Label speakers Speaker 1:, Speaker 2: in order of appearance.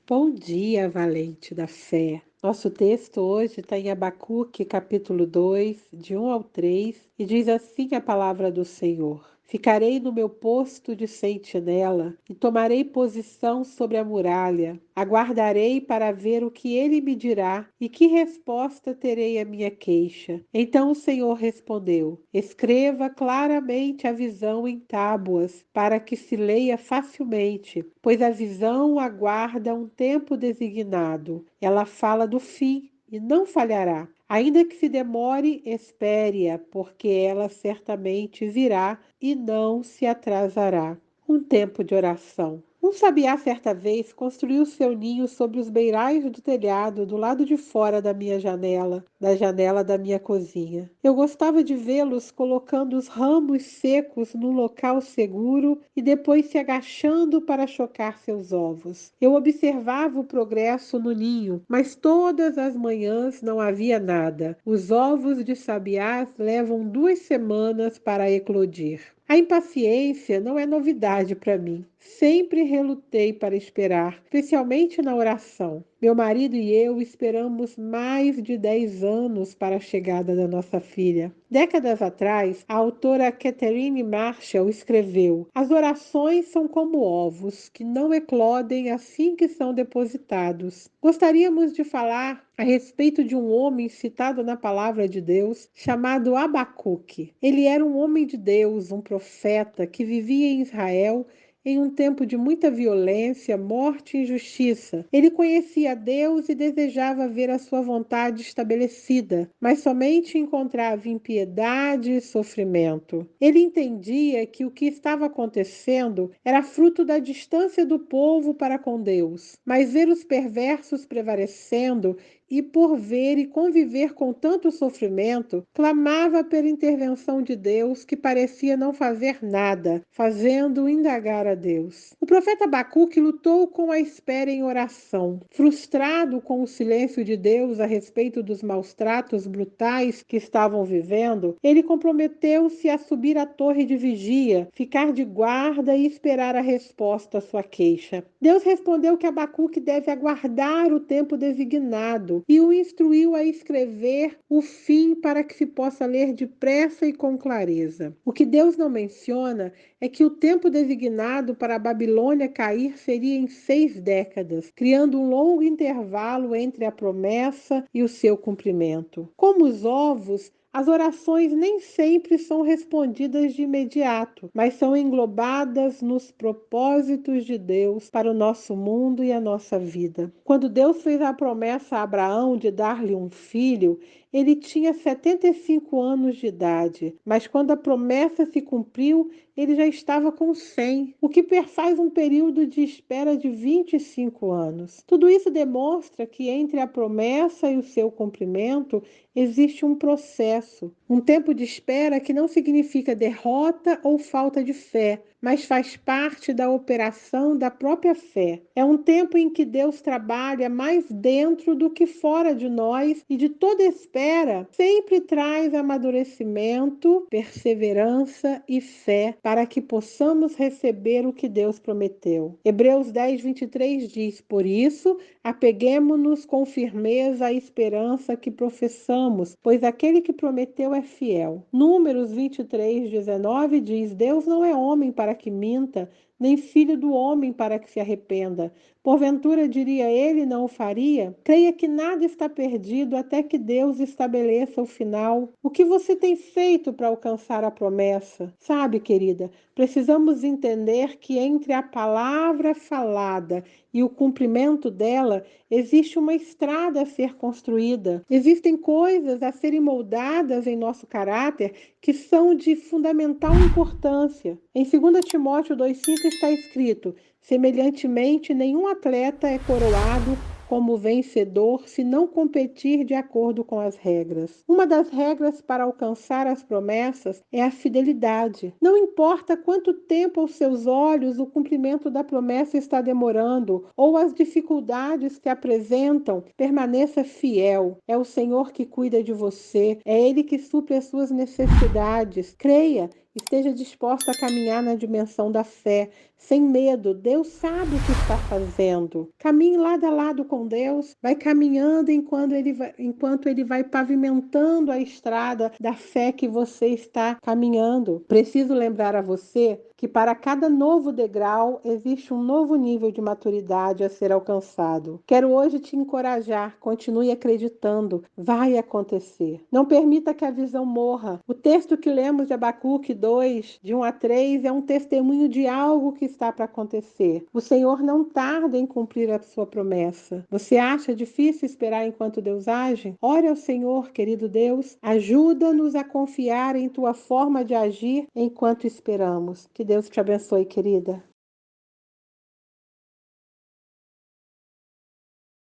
Speaker 1: Bom dia, valente da fé. Nosso texto hoje está em Abacuque, capítulo 2, de 1 ao 3, e diz assim a palavra do Senhor: Ficarei no meu posto de sentinela e tomarei posição sobre a muralha. Aguardarei para ver o que ele me dirá e que resposta terei à minha queixa. Então o Senhor respondeu: Escreva claramente a visão em tábuas, para que se leia facilmente, pois a visão aguarda um tempo designado. Ela fala do fim e não falhará. Ainda que se demore, espere-a, porque ela certamente virá e não se atrasará. Um tempo de oração. Um sabiá certa vez construiu seu ninho sobre os beirais do telhado do lado de fora da minha janela, da janela da minha cozinha. Eu gostava de vê-los colocando os ramos secos num local seguro e depois se agachando para chocar seus ovos. Eu observava o progresso no ninho, mas todas as manhãs não havia nada. Os ovos de sabiás levam 2 semanas para eclodir. A impaciência não é novidade para mim. Sempre relutei para esperar, especialmente na oração. Meu marido e eu esperamos mais de 10 anos para a chegada da nossa filha. Décadas atrás, a autora Catherine Marshall escreveu: As orações são como ovos, que não eclodem assim que são depositados. Gostaríamos de falar a respeito de um homem citado na palavra de Deus, chamado Abacuque. Ele era um homem de Deus, um profeta que vivia em Israel em um tempo de muita violência, morte e injustiça. Ele conhecia Deus e desejava ver a sua vontade estabelecida, mas somente encontrava impiedade e sofrimento. Ele entendia que o que estava acontecendo era fruto da distância do povo para com Deus, mas ver os perversos prevalecendo e por ver e conviver com tanto sofrimento, clamava pela intervenção de Deus que parecia não fazer nada, fazendo indagar a Deus. O profeta Abacuque lutou com a espera em oração. Frustrado com o silêncio de Deus a respeito dos maus tratos brutais que estavam vivendo, ele comprometeu-se a subir à torre de vigia, ficar de guarda e esperar a resposta à sua queixa. Deus respondeu que Abacuque deve aguardar o tempo designado e o instruiu a escrever o fim para que se possa ler depressa e com clareza. O que Deus não menciona é que o tempo designado para a Babilônia cair seria em 6 décadas, criando um longo intervalo entre a promessa e o seu cumprimento. Como os ovos, as orações nem sempre são respondidas de imediato, mas são englobadas nos propósitos de Deus para o nosso mundo e a nossa vida. Quando Deus fez a promessa a Abraão de dar-lhe um filho, ele tinha 75 anos de idade, mas quando a promessa se cumpriu, ele já estava com 100, o que perfaz um período de espera de 25 anos. Tudo isso demonstra que entre a promessa e o seu cumprimento existe um processo, um tempo de espera que não significa derrota ou falta de fé, mas faz parte da operação da própria fé. É um tempo em que Deus trabalha mais dentro do que fora de nós e de toda espera sempre traz amadurecimento, perseverança e fé para que possamos receber o que Deus prometeu. Hebreus 10, 23 diz: Por isso, apeguemo-nos com firmeza à esperança que professamos, pois aquele que prometeu é fiel. Números 23, 19 diz: Deus não é homem para que minta, nem filho do homem para que se arrependa. Porventura, diria ele, não o faria? Creia que nada está perdido até que Deus estabeleça o final. O que você tem feito para alcançar a promessa? Sabe, querida, precisamos entender que entre a palavra falada e o cumprimento dela, existe uma estrada a ser construída. Existem coisas a serem moldadas em nosso caráter que são de fundamental importância. Em 2 Timóteo 2,5 está escrito: semelhantemente, nenhum atleta é coroado como vencedor se não competir de acordo com as regras. Uma das regras para alcançar as promessas é a fidelidade. Não importa quanto tempo aos seus olhos o cumprimento da promessa está demorando ou as dificuldades que apresentam, permaneça fiel. É o Senhor que cuida de você, é Ele que supre as suas necessidades. Creia Esteja disposta a caminhar na dimensão da fé, sem medo. Deus sabe o que está fazendo. Caminhe lado a lado com Deus. Vai caminhando enquanto ele vai pavimentando a estrada da fé que você está caminhando. Preciso lembrar a você que para cada novo degrau existe um novo nível de maturidade a ser alcançado. Quero hoje te encorajar, continue acreditando, vai acontecer. Não permita que a visão morra. O texto que lemos de Abacuque 2, de 1 a 3, é um testemunho de algo que está para acontecer. O Senhor não tarda em cumprir a sua promessa. Você acha difícil esperar enquanto Deus age? Ore ao Senhor, querido Deus, ajuda-nos a confiar em tua forma de agir enquanto esperamos. Que Deus te abençoe, querida.